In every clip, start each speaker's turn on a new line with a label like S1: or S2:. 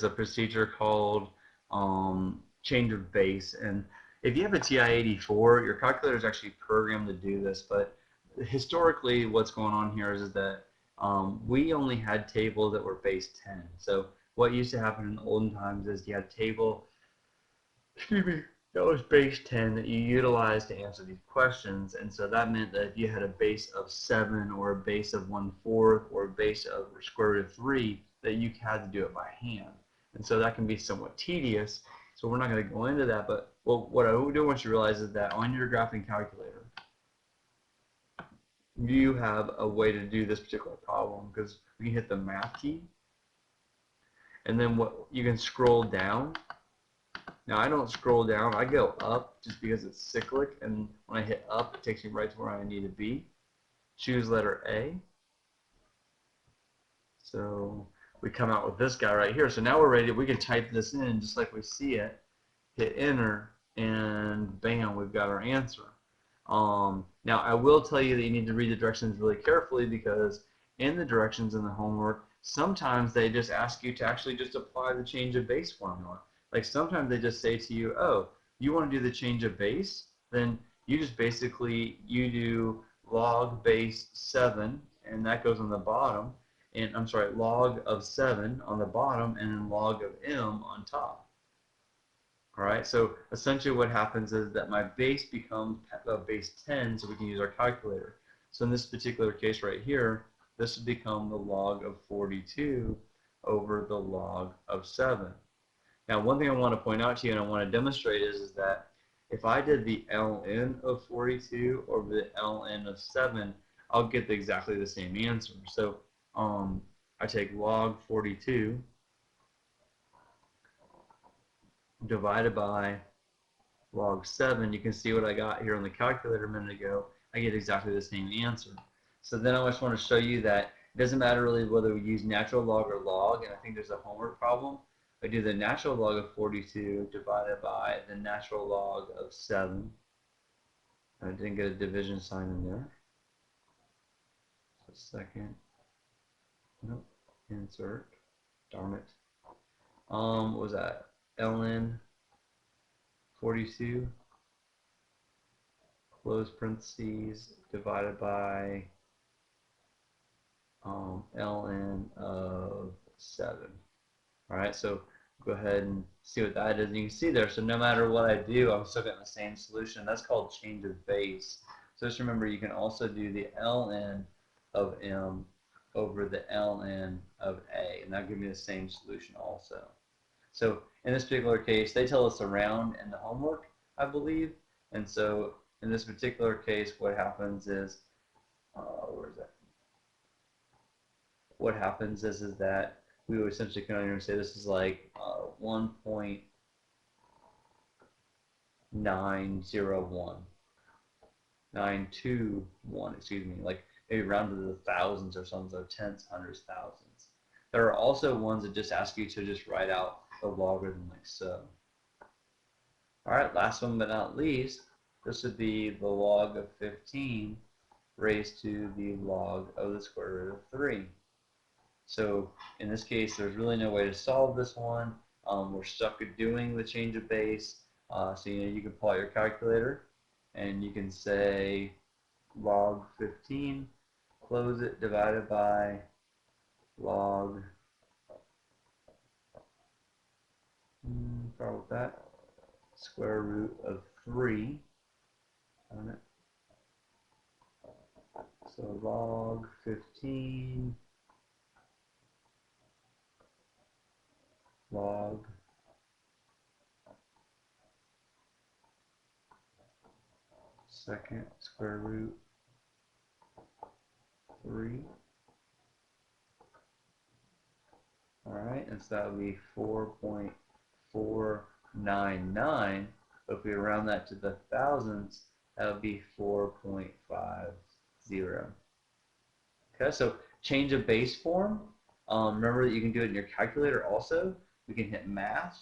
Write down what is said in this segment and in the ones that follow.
S1: a procedure called change of base. And if you have a TI-84, your calculator is actually programmed to do this. But historically, what's going on here is that we only had tables that were base 10. So what used to happen in the olden times is you had a table, excuse me, that was base 10 that you utilized to answer these questions. And so that meant that if you had a base of 7 or a base of 1/4 or a base of square root of 3, that you had to do it by hand. And so that can be somewhat tedious. So we're not going to go into that. But what I do want you to realize is that on your graphing calculator, you have a way to do this particular problem, because we can hit the math key, and then what you can scroll down. Now I don't scroll down, I go up just because it's cyclic, and when I hit up it takes me right to where I need to be. Choose letter A. So we come out with this guy right here. So now we're ready, we can type this in just like we see it, hit enter, and bam, we've got our answer. Now I will tell you that you need to read the directions really carefully, because in the directions in the homework, sometimes they just ask you to actually just apply the change of base formula. Like sometimes they just say to you, oh, you want to do the change of base? Then you just basically, you do log base 7, and that goes on the bottom, and I'm sorry, log of 7 on the bottom, and then log of m on top. All right, so essentially what happens is that my base becomes base 10, so we can use our calculator. So in this particular case right here, this would become the log of 42 over the log of 7. Now, one thing I want to point out to you and I want to demonstrate is that if I did the ln of 42 over the ln of 7, I'll get exactly the same answer. So I take log 42 divided by log 7. You can see what I got here on the calculator a minute ago. I get exactly the same answer. So then I just want to show you that it doesn't matter really whether we use natural log or log, and I think there's a homework problem. I do the natural log of 42 divided by the natural log of 7. I didn't get a division sign in there. Just a second. Nope. Insert. Darn it. What was that? ln 42 close parentheses divided by ln of 7. All right, so go ahead and see what that is. And you can see there, so no matter what I do, I'm still getting the same solution. That's called change of base. So just remember, you can also do the ln of m over the ln of a, and that'll give me the same solution also. So in this particular case, they tell us around in the homework, I believe. And so in this particular case, what happens is, where is that? What happens is that we would essentially come here and say this is like 1.901, 921, excuse me, like maybe round to the thousands or something, so tenths, hundreds, thousands. There are also ones that just ask you to just write out the logarithm like so. All right, last one but not least, this would be the log of 15 raised to the log of the square root of 3. So in this case, there's really no way to solve this one. We're stuck at doing the change of base. So you can pull out your calculator and you can say log 15, close it, divided by log, problem with that, square root of 3 on it. So log 15 log second square root 3. All right, and so that would be 4.499. But if we round that to the thousandths, that would be 4.50. Okay, so change of base form. Remember that you can do it in your calculator also. We can hit math.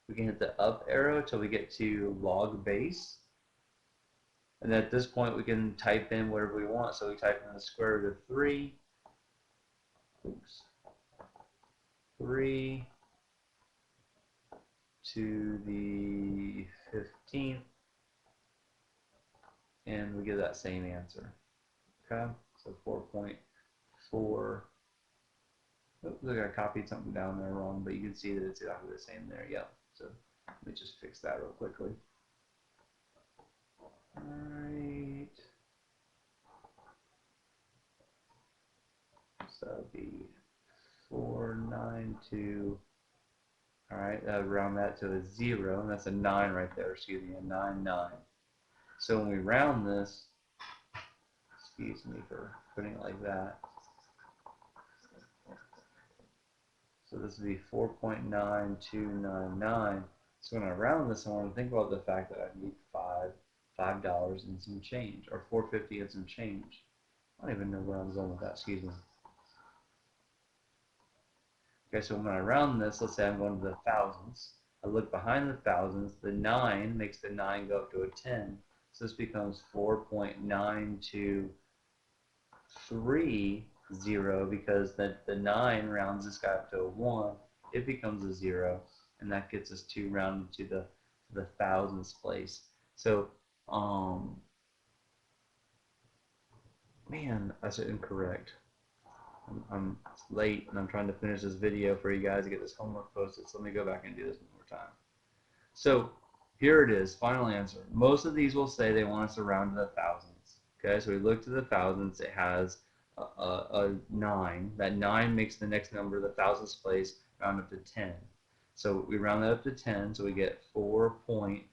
S1: We can hit the up arrow till we get to log base. And at this point, we can type in whatever we want. So we type in the square root of 3. Oops. 3 to the 15th, and we get that same answer. Okay, so 4.4. Oops, I copied something down there wrong, but you can see that it's exactly the same there. Yeah, so let me just fix that real quickly. Alright, so that would be 492. Alright, round that to a 0, and that's a 9 right there, excuse me, a 9. So when we round this, excuse me for putting it like that, so this would be 4.9299. So when I round this, I want to think about the fact that I need $5 and some change, or 450 and some change. I don't even know where I'm going with that, excuse me. Okay, so when I round this, let's say I'm going to the thousands. I look behind the thousands, the 9 makes the 9 go up to a 10. So this becomes 4.9230 because the 9 rounds this guy up to a 1. It becomes a 0, and that gets us to rounded to the thousands place. So, man, that's incorrect. I'm late and I'm trying to finish this video for you guys to get this homework posted, so let me go back and do this one more time. So here it is, final answer. Most of these will say they want us to round to the thousands. Okay, so we look to the thousands, it has a 9. That 9 makes the next number, the thousands place, round up to 10. So we round that up to 10, so we get 4.9,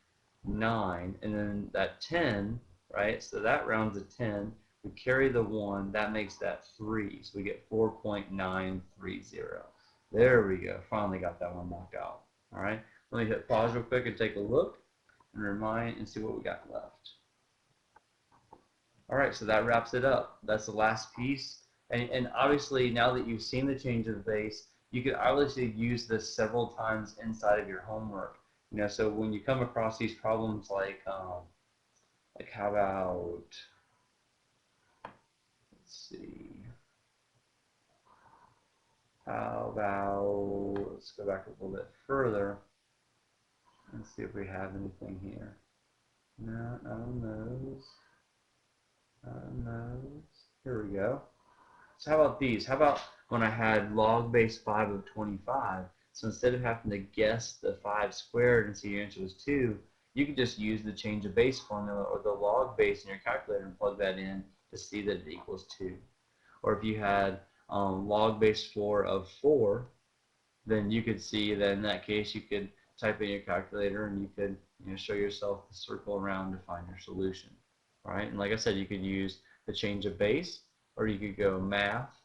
S1: and then that 10, right, so that rounds to 10. We carry the 1, that makes that 3, so we get 4.930. There we go, finally got that one knocked out. All right, let me hit pause real quick and take a look and remind and see what we got left. All right, so that wraps it up. That's the last piece. And obviously, now that you've seen the change of the base, you could obviously use this several times inside of your homework. You know, so when you come across these problems like how about, let's see, how about, let's go back a little bit further and see if we have anything here. No, none of those. Here we go. So how about these? How about when I had log base 5 of 25? So instead of having to guess the 5 squared and see your answer was 2, you could just use the change of base formula or the log base in your calculator and plug that in to see that it equals 2. Or if you had log base 4 of 4, then you could see that in that case you could type in your calculator and you could show yourself the circle around to find your solution. All right, and like I said, you could use the change of base, or you could go math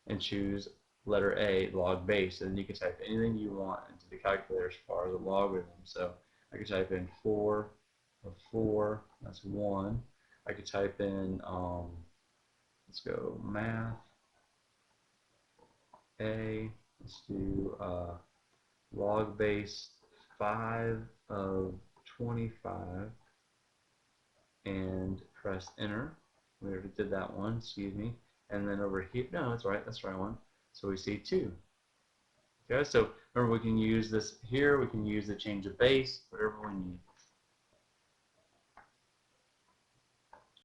S1: and choose letter A, log base, and you can type anything you want into the calculator as far as a logarithm. So I could type in 4 of 4, that's 1. I could type in, let's go math A, let's do log base 5 of 25, and press enter. We already did that one, excuse me. And then over here, no, that's right, that's the right one. So we see 2. Okay, so remember we can use this here, we can use the change of base, whatever we need.